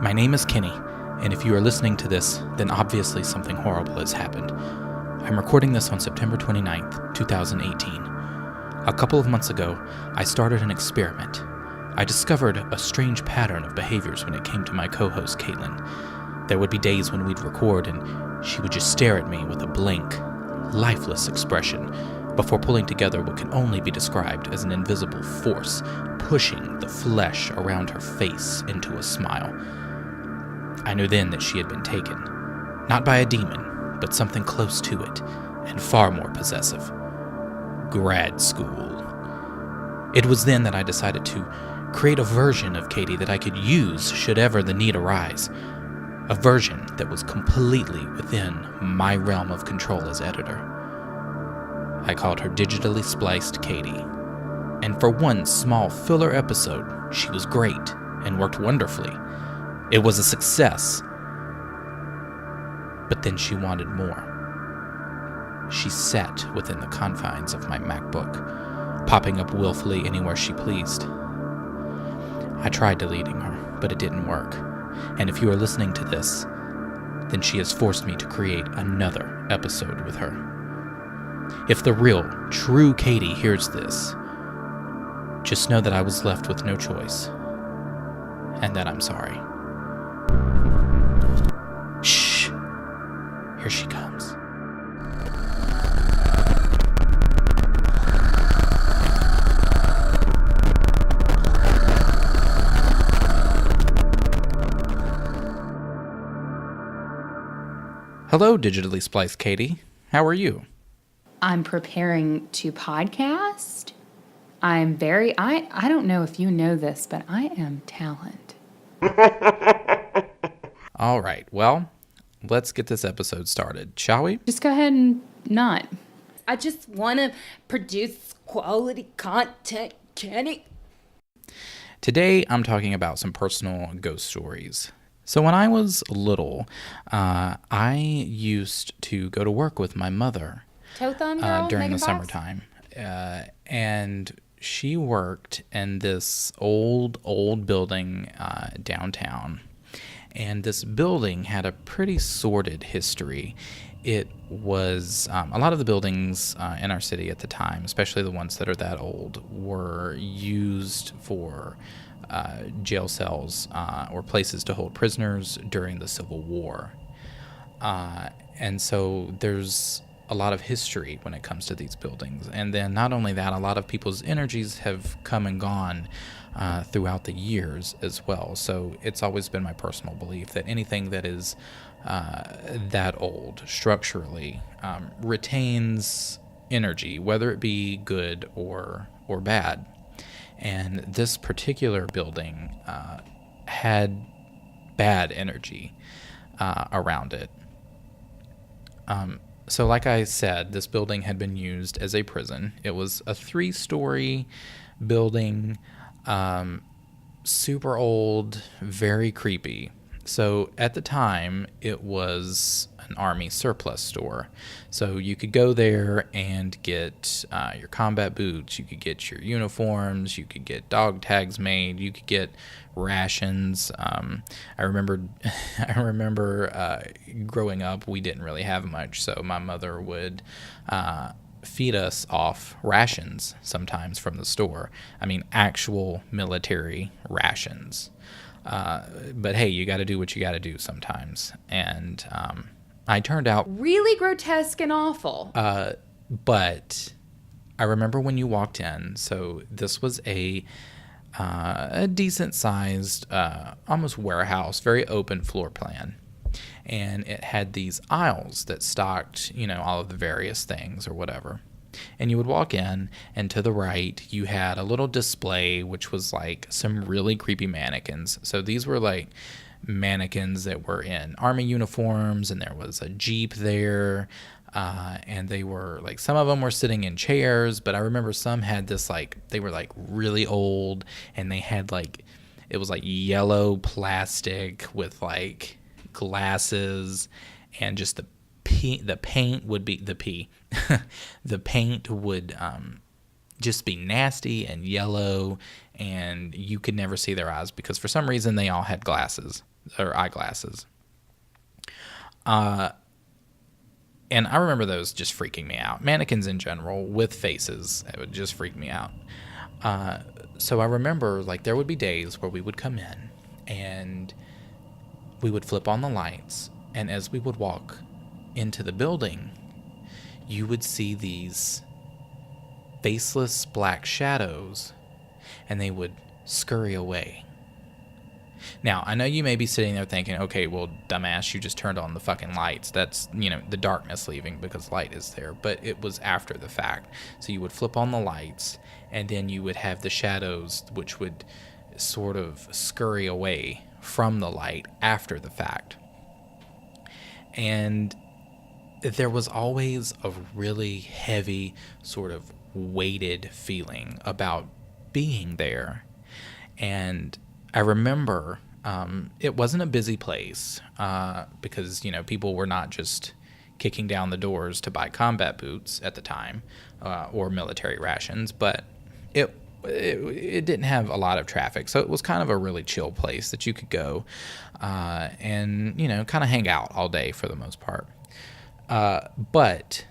My name is Kenny, and if you are listening to this, then obviously something horrible has happened. I'm recording this on September 29th, 2018. A couple of months ago, I started an experiment. I discovered a strange pattern of behaviors when it came to my co-host, Caitlin. There would be days when we'd record and she would just stare at me with a blank, lifeless expression before pulling together what can only be described as an invisible force pushing the flesh around her face into a smile. I knew then that she had been taken, not by a demon, but something close to it, and far more possessive. Grad school. It was then that I decided to create a version of Katie that I could use should ever the need arise. A version that was completely within my realm of control as editor. I called her Digitally Spliced Katie. And for one small filler episode, she was great and worked wonderfully. It was a success. But then she wanted more. She sat within the confines of my MacBook, popping up willfully anywhere she pleased. I tried deleting her, but it didn't work. And if you are listening to this, then she has forced me to create another episode with her. If the real, true Katie hears this, just know that I was left with no choice, and that I'm sorry. Shh! Here she comes. Hello, Digitally Spliced Katie. How are you? I'm preparing to podcast. I'm very, I don't know if you know this, but I am talent. All right, well, let's get this episode started, shall we? Just go ahead and not. I just want to produce quality content, Kenny. Today, I'm talking about some personal ghost stories. So when I was little, I used to go to work with my mother Toe thumb girl, during the Megan Fox? summertime. And she worked in this old building downtown. And this building had a pretty sordid history. It was, a lot of the buildings in our city at the time, especially the ones that are that old, were used for jail cells or places to hold prisoners during the Civil War. And so there's a lot of history when it comes to these buildings. And then not only that, a lot of people's energies have come and gone throughout the years as well. So it's always been my personal belief that anything that is that old structurally retains energy, whether it be good or bad. And this particular building had bad energy around it. So like I said, this building had been used as a prison. It was a 3-story building, super old, very creepy. So at the time, it was an Army surplus store. So you could go there and get your combat boots, you could get your uniforms, you could get dog tags made, you could get rations. I remember growing up, we didn't really have much, so my mother would feed us off rations sometimes from the store. I mean, actual military rations. But hey, you got to do what you got to do sometimes. And I turned out Really grotesque and awful. but I remember when you walked in, so this was a decent sized, almost warehouse, very open floor plan. And it had these aisles that stocked, all of the various things or whatever. And you would walk in, and to the right, you had a little display, which was like some really creepy mannequins. So these were like mannequins that were in Army uniforms, and there was a Jeep there. And they were like, some of them were sitting in chairs, but I remember some had this they were like really old, and they had it was like yellow plastic with like glasses, and just the paint would be the paint would just be nasty and yellow, and you could never see their eyes because for some reason they all had glasses. or eyeglasses. And I remember those just freaking me out. Mannequins in general with faces, it would just freak me out. So I remember, like, there would be days where we would come in and we would flip on the lights, and as we would walk into the building, you would see these faceless black shadows, and they would scurry away. Now, I know you may be sitting there thinking, okay, well, dumbass, you just turned on the fucking lights. That's, the darkness leaving because light is there. But it was after the fact. So you would flip on the lights, and then you would have the shadows, which would sort of scurry away from the light after the fact. And there was always a really heavy, sort of weighted feeling about being there. And I remember it wasn't a busy place because, people were not just kicking down the doors to buy combat boots at the time or military rations, but it didn't have a lot of traffic. So it was kind of a really chill place that you could go and, kind of hang out all day for the most part. But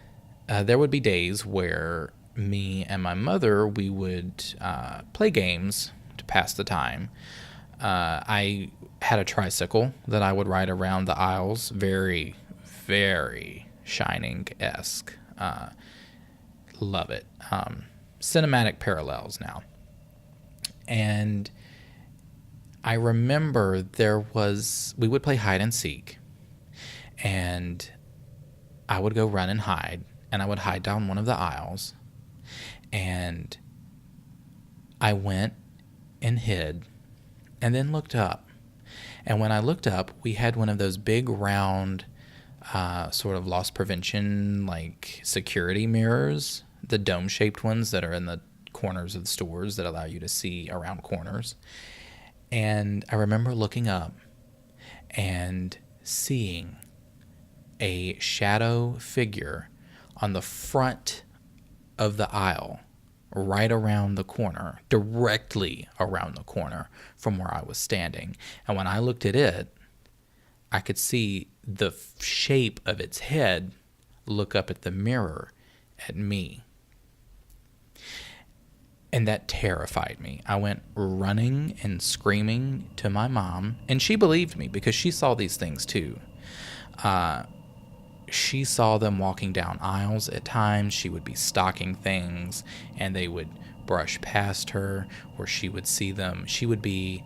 there would be days where me and my mother, we would play games to pass the time. I had a tricycle that I would ride around the aisles, very, very Shining-esque. Love it. Cinematic parallels now. And I remember we would play hide and seek, and I would go run and hide, and I would hide down one of the aisles, and I went and hid and then looked up. And when I looked up, we had one of those big round sort of loss prevention like security mirrors, the dome-shaped ones that are in the corners of the stores that allow you to see around corners. And I remember looking up and seeing a shadow figure on the front of the aisle, right around the corner, directly around the corner from where I was standing. And when I looked at it, I could see the shape of its head look up at the mirror at me. And that terrified me. I went running and screaming to my mom, and she believed me because she saw these things too. She saw them walking down aisles at times. She would be stocking things, and they would brush past her, or she would see them. She would be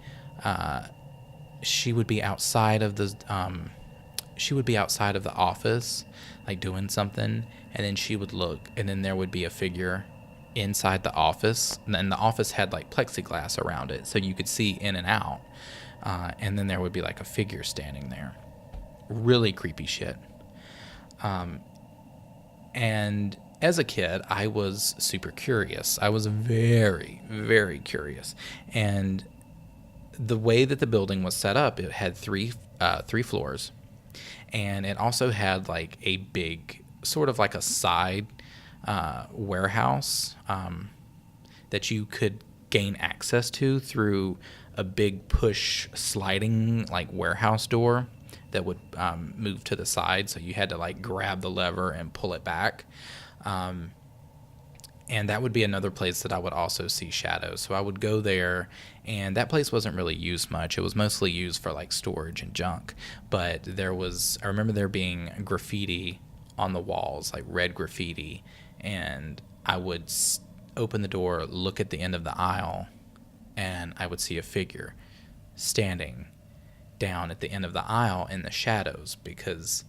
outside of the office, like doing something, and then she would look, and then there would be a figure inside the office, and then the office had like plexiglass around it, so you could see in and out, and then there would be like a figure standing there. Really creepy shit. And as a kid, I was super curious. I was very, very curious. And the way that the building was set up, it had three floors. And it also had like a big, sort of like a side warehouse that you could gain access to through a big push sliding like warehouse door that would move to the side, so you had to like grab the lever and pull it back. And that would be another place that I would also see shadows. So I would go there, and that place wasn't really used much. It was mostly used for like storage and junk. But I remember there being graffiti on the walls, like red graffiti, and I would open the door, look at the end of the aisle, and I would see a figure standing down at the end of the aisle in the shadows, because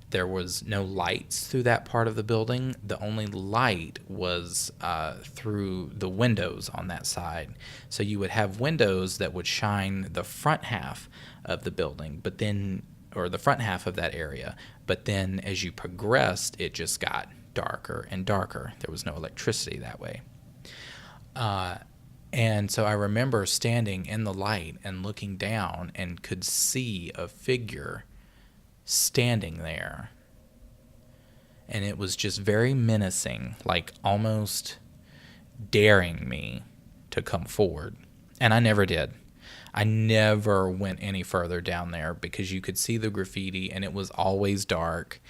there was no lights through that part of the building. The only light was through the windows on that side. So you would have windows that would shine the front half of the building, or the front half of that area. But then as you progressed, it just got darker and darker. There was no electricity that way. And so I remember standing in the light and looking down and could see a figure standing there. And it was just very menacing, like almost daring me to come forward. And I never did. I never went any further down there because you could see the graffiti and it was always dark.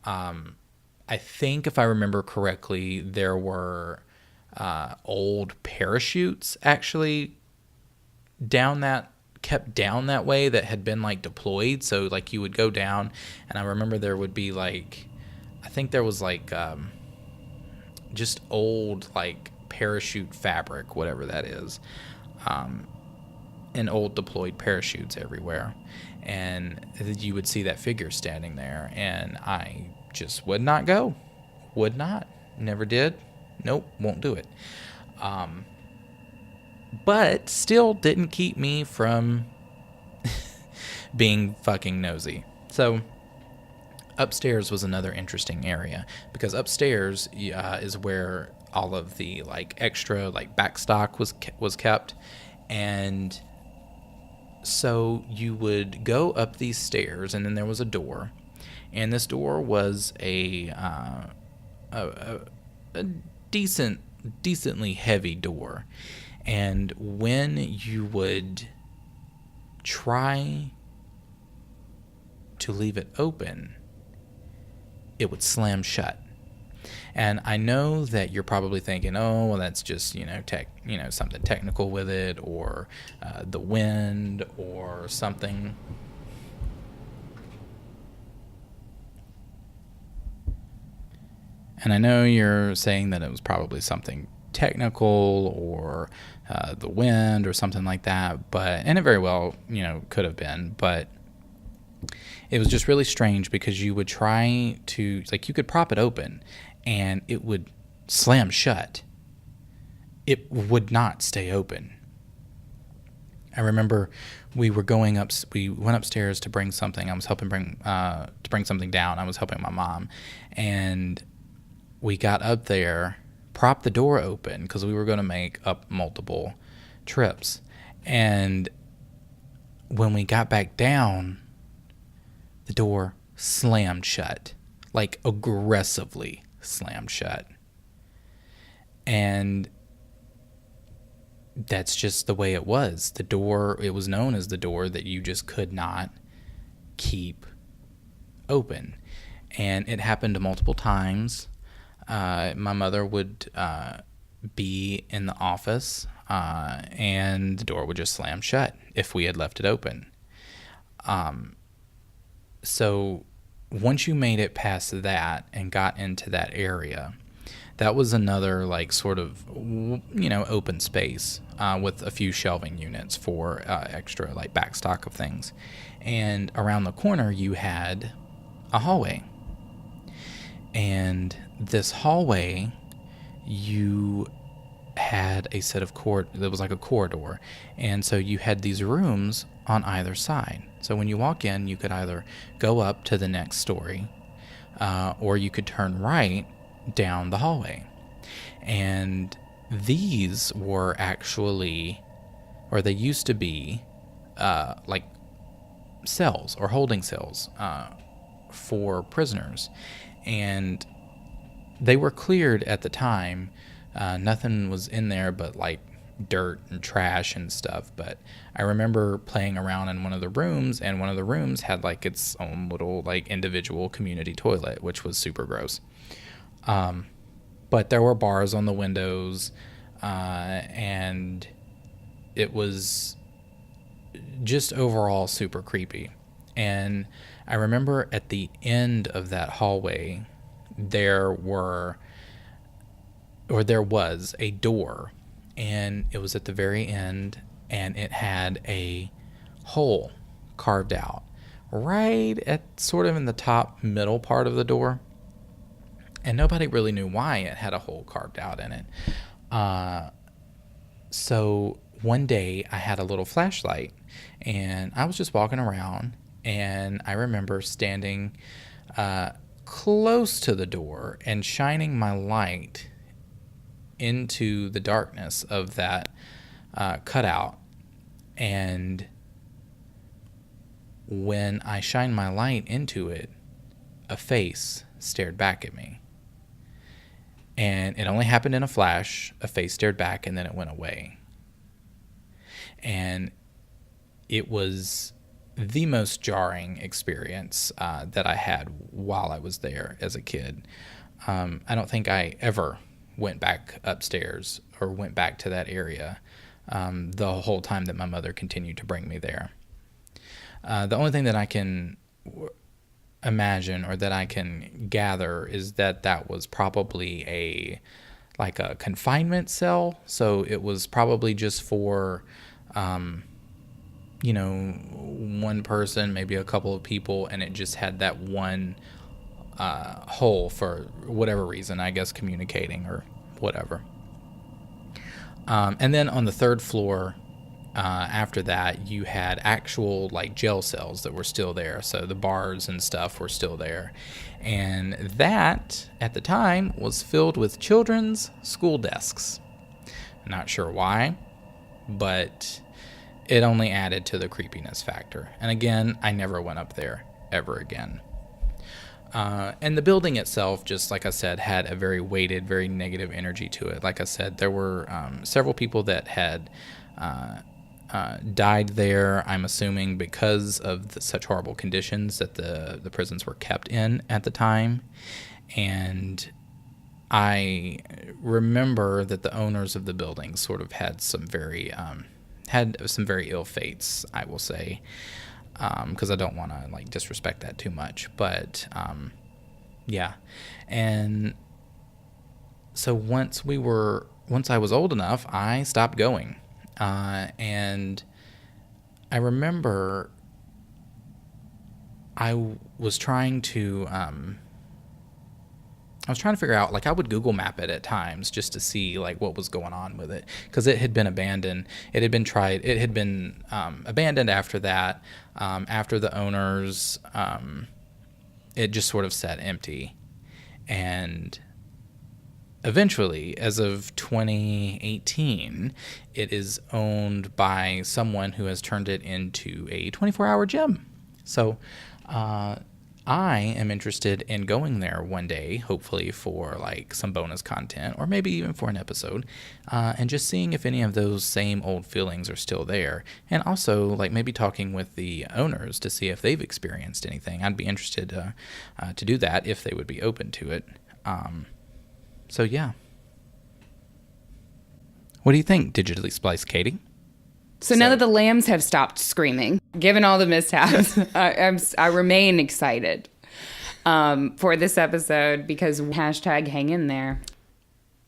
I think if I remember correctly, there were old parachutes actually kept down that way that had been like deployed. So like you would go down, and I remember there would be like, I think there was like just old like parachute fabric, whatever that is, and old deployed parachutes everywhere. And you would see that figure standing there, and I just would not go. Would not. Never did. Nope, won't do it. But still didn't keep me from being fucking nosy. So upstairs was another interesting area, because upstairs is where all of the like extra like backstock was kept. And so you would go up these stairs, and then there was a door, and this door was a decently heavy door. And when you would try to leave it open, it would slam shut. And I know that you're probably thinking, oh, well, that's just, something technical with it, or the wind or something. And I know you're saying that it was probably something technical, or the wind or something like that, and it very well, could have been, but it was just really strange because you would try to, like, you could prop it open and it would slam shut. It would not stay open. I remember we went upstairs to bring something. I was helping to bring something down. I was helping my mom, and we got up there, propped the door open because we were going to make up multiple trips. And when we got back down, the door slammed shut, like aggressively slammed shut. And that's just the way it was. The door, it was known as the door that you just could not keep open. And it happened multiple times. My mother would be in the office, and the door would just slam shut if we had left it open. So once you made it past that and got into that area, that was another like sort of, open space with a few shelving units for extra like backstock of things. And around the corner you had a hallway. And this hallway, you had a set of that was like a corridor. And so you had these rooms on either side. So when you walk in, you could either go up to the next story, or you could turn right down the hallway. And these were actually, or they used to be, like cells or holding cells for prisoners. And they were cleared at the time. Nothing was in there but like dirt and trash and stuff. But I remember playing around in one of the rooms, and one of the rooms had like its own little like individual community toilet, which was super gross. But there were bars on the windows, and it was just overall super creepy. And I remember at the end of that hallway, there was a door, and it was at the very end, and it had a hole carved out right at sort of in the top middle part of the door. And nobody really knew why it had a hole carved out in it. So one day I had a little flashlight, and I was just walking around, and I remember standing close to the door and shining my light into the darkness of that cutout. And when I shined my light into it, a face stared back at me. And it only happened in a flash. A face stared back, and then it went away. And it was the most jarring experience that I had while I was there as a kid. I don't think I ever went back upstairs or went back to that area the whole time that my mother continued to bring me there. The only thing that I can imagine or that I can gather is that that was probably a confinement cell. So it was probably just for, one person, maybe a couple of people, and it just had that one hole for whatever reason, I guess communicating or whatever. And then on the third floor, after that, you had actual jail cells that were still there. So the bars and stuff were still there. And that, at the time, was filled with children's school desks. Not sure why, but it only added to the creepiness factor. And again, I never went up there ever again. And the building itself, just like I said, had a very weighted, very negative energy to it. Like I said, there were several people that had died there, I'm assuming because of such horrible conditions that the prisons were kept in at the time. And I remember that the owners of the building sort of had some very ill fates, I will say, because I don't want to disrespect that too much. But yeah, and so once I was old enough, I stopped going. And I remember I was trying to figure out, I would Google map it at times just to see what was going on with it, because it had been abandoned. It had been abandoned after that. After the owners, it just sort of sat empty. And eventually, as of 2018, it is owned by someone who has turned it into a 24-hour gym. So I am interested in going there one day, hopefully for some bonus content or maybe even for an episode, and just seeing if any of those same old feelings are still there. And also maybe talking with the owners to see if they've experienced anything. I'd be interested to do that if they would be open to it. So yeah. What do you think, Digitally Spliced Katie? So now that the lambs have stopped screaming, given all the mishaps, I remain excited for this episode because #hang in there.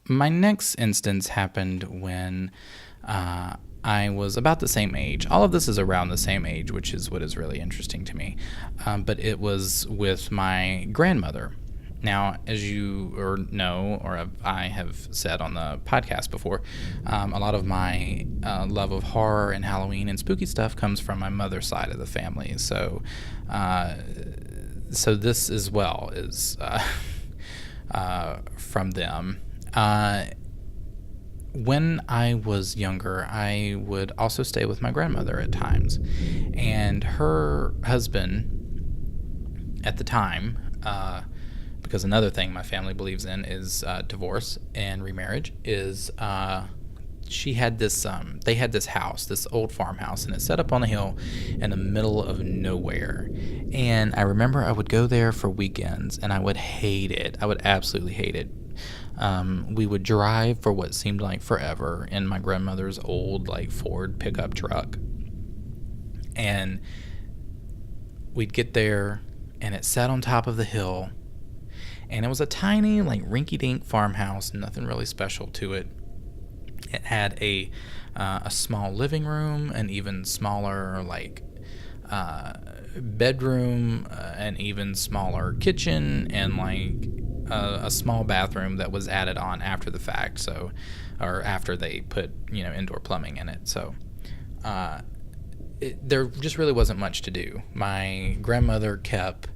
My next instance happened when I was about the same age. All of this is around the same age, which is what is really interesting to me. But it was with my grandmother. Now, as you know, or I have said on the podcast before, a lot of my love of horror and Halloween and spooky stuff comes from my mother's side of the family. So this as well is from them. When I was younger, I would also stay with my grandmother at times. And her husband, at the time, because another thing my family believes in is divorce and remarriage, is they had this house, this old farmhouse, and it's set up on a hill in the middle of nowhere. And I remember I would go there for weekends, and I would hate it. I would absolutely hate it. We would drive for what seemed like forever in my grandmother's old Ford pickup truck. And we'd get there, and it sat on top of the hill. And it was a tiny, rinky-dink farmhouse, nothing really special to it. It had a small living room, an even smaller, bedroom, an even smaller kitchen, and, a small bathroom that was added on after the fact, or after they put, indoor plumbing in it. So there just really wasn't much to do. My grandmother kept...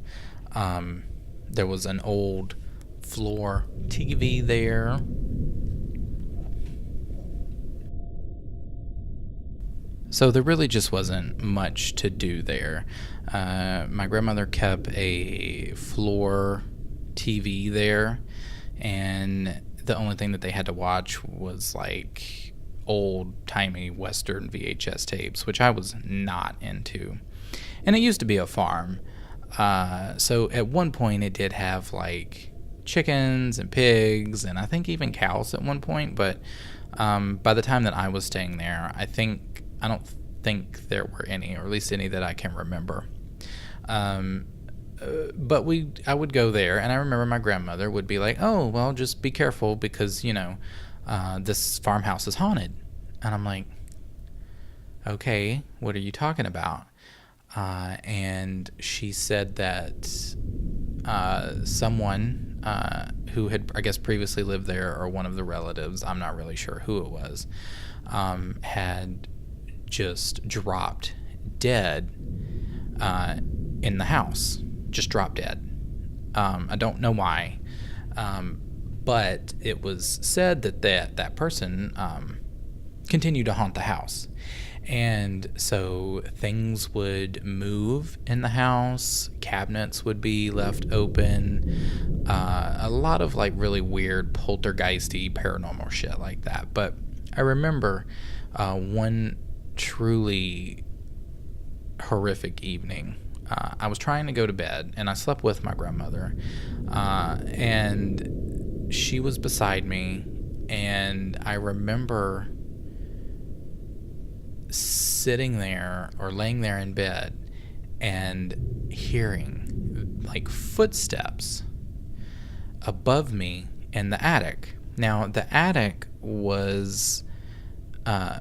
there was an old floor TV there. So there really just wasn't much to do there. My grandmother kept a floor TV there, and the only thing that they had to watch was old-timey Western VHS tapes, which I was not into. And it used to be a farm. So at one point it did have like chickens and pigs and I think even cows at one point. But by the time that I was staying there, I don't think there were any, or at least any that I can remember. But I would go there, and I remember my grandmother would be like, "Oh, well, just be careful because, this farmhouse is haunted." And I'm like, "Okay, what are you talking about?" And she said that someone who had, I guess, previously lived there, or one of the relatives, I'm not really sure who it was, had just dropped dead in the house. Just dropped dead. I don't know why, but it was said that person continued to haunt the house. And so things would move in the house, cabinets would be left open, a lot of like really weird poltergeisty paranormal shit like that. But I remember one truly horrific evening. I was trying to go to bed, and I slept with my grandmother, and she was beside me, and I remember sitting there or laying there in bed and hearing like footsteps above me in the attic. Now, the attic was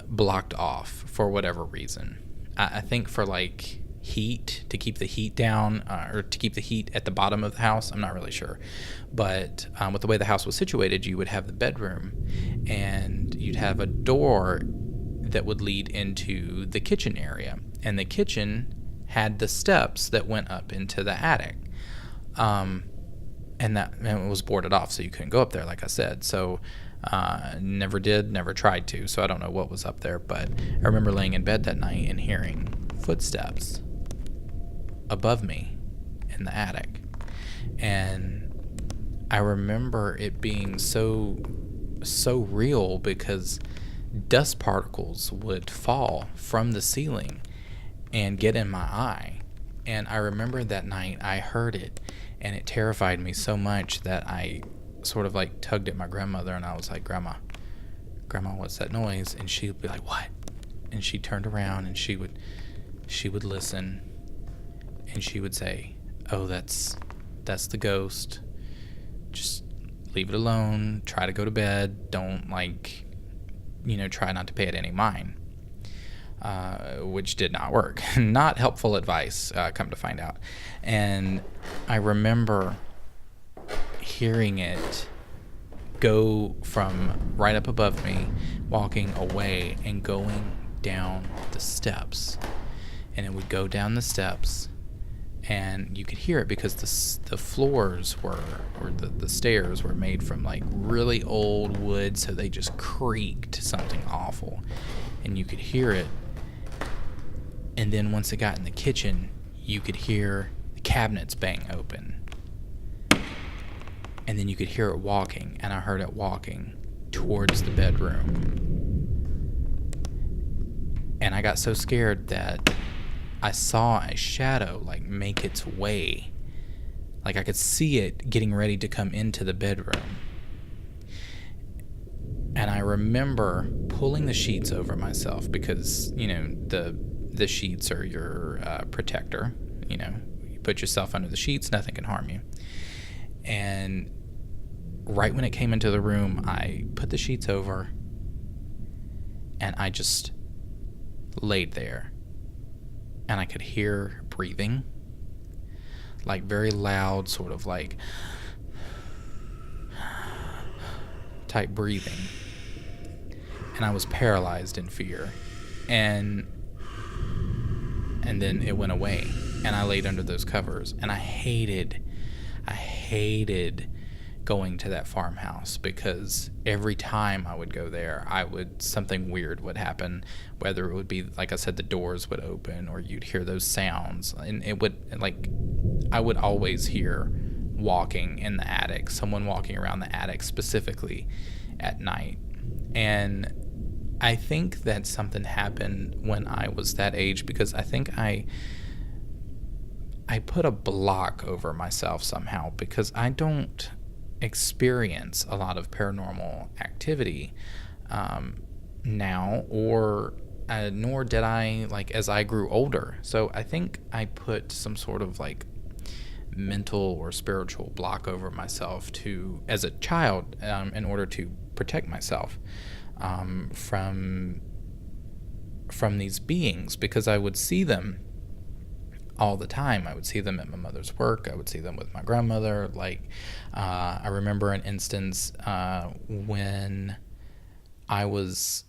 blocked off for whatever reason. I think for like heat, to keep the heat down, or to keep the heat at the bottom of the house. I'm not really sure. But with the way the house was situated, you would have the bedroom, and you'd have a door that would lead into the kitchen area. And the kitchen had the steps that went up into the attic. And it was boarded off, so you couldn't go up there, like I said. So never tried to, so I don't know what was up there. But I remember laying in bed that night and hearing footsteps above me in the attic. And I remember it being so real because dust particles would fall from the ceiling and get in my eye. And I remember that night I heard it, and it terrified me so much that I sort of like tugged at my grandmother, and I was like, Grandma, what's that noise? And she would be like, what? And she turned around, and she would listen, and she would say, oh, that's the ghost. Just leave it alone. Try to go to bed. Don't try not to pay it any mind. Which did not work. Not helpful advice, come to find out. And I remember hearing it go from right up above me, walking away and going down the steps. And it would go down the steps, and you could hear it because the floors were, or the stairs were made from like really old wood, so they just creaked something awful. And you could hear it. And then once it got in the kitchen, you could hear the cabinets bang open. And then you could hear it walking, and I heard it walking towards the bedroom. And I got so scared that I saw a shadow like make its way. Like I could see it getting ready to come into the bedroom. And I remember pulling the sheets over myself because, the sheets are your protector. You put yourself under the sheets, nothing can harm you. And right when it came into the room, I put the sheets over, and I just laid there. And I could hear breathing, like very loud, sort of like type breathing. And I was paralyzed in fear. And then it went away, and I laid under those covers. And I hated going to that farmhouse because every time I would go there, something weird would happen, whether it would be, like I said, the doors would open, or you'd hear those sounds, and I would always hear walking in the attic, someone walking around the attic specifically at night. And I think that something happened when I was that age, because I think I put a block over myself somehow, because I don't experience a lot of paranormal activity now, or nor did I, like, as I grew older. So I think I put some sort of like mental or spiritual block over myself as a child, in order to protect myself from these beings, because I would see them all the time. I would see them at my mother's work. I would see them with my grandmother. Like, I remember an instance when I was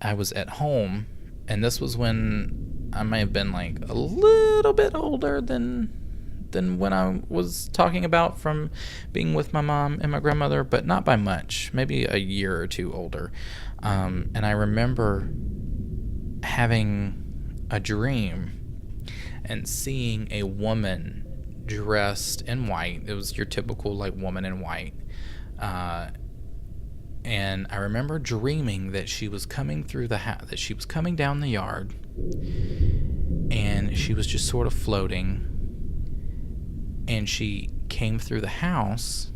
at home, and this was when I may have been like a little bit older than when I was talking about, from being with my mom and my grandmother, but not by much, maybe a year or two older. And I remember having a dream and seeing a woman dressed in white. It was your typical like woman in white. And I remember dreaming that she was coming through the house, that she was coming down the yard, and she was just sort of floating. And she came through the house,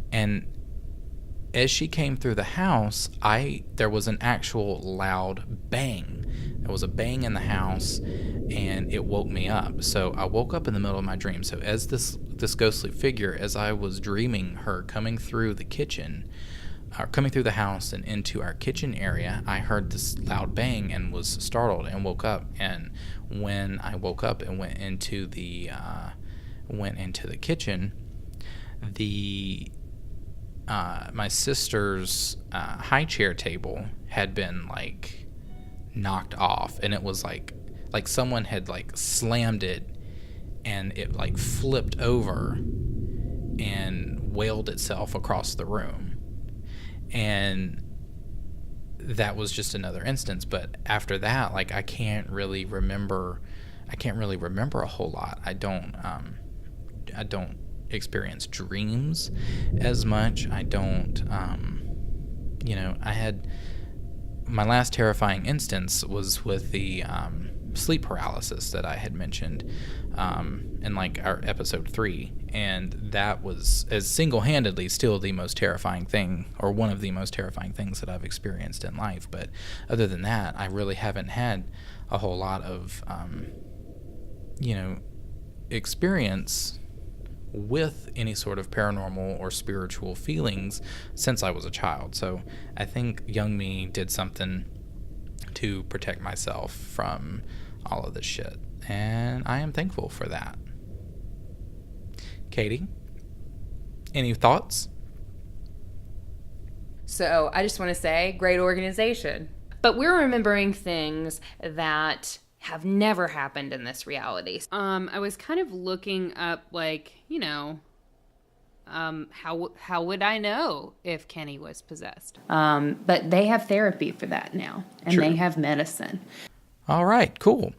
and as she came through the house, there was an actual loud bang. There was a bang in the house, and it woke me up. So I woke up in the middle of my dream. So as this ghostly figure, as I was dreaming her coming through the kitchen, coming through the house and into our kitchen area, I heard this loud bang and was startled and woke up. And when I woke up and went into the kitchen, my sister's high chair table had been like knocked off, and it was like someone had like slammed it, and it like flipped over and wailed itself across the room. And that was just another instance. But after that, like, I can't really remember a whole lot. I don't experience dreams as much. I don't, I had, my last terrifying instance was with the sleep paralysis that I had mentioned in like our episode 3, and that was as single-handedly still the most terrifying thing, or one of the most terrifying things that I've experienced in life. But other than that, I really haven't had a whole lot of experience with any sort of paranormal or spiritual feelings since I was a child. So I think young me did something to protect myself from all of this shit, and I am thankful for that. Katie, any thoughts? So I just want to say, great organization. But we're remembering things that have never happened in this reality. I was kind of looking up, like, how would I know if Kenny was possessed? But they have therapy for that now, and True. They have medicine. All right, cool.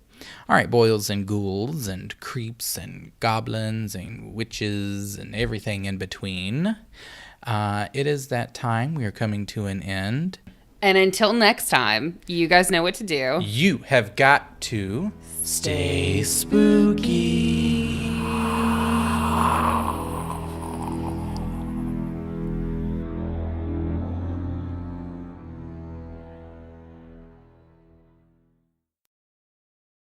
All right, boils and ghouls and creeps and goblins and witches and everything in between. It is that time. We are coming to an end. And until next time, you guys know what to do. You have got to stay spooky.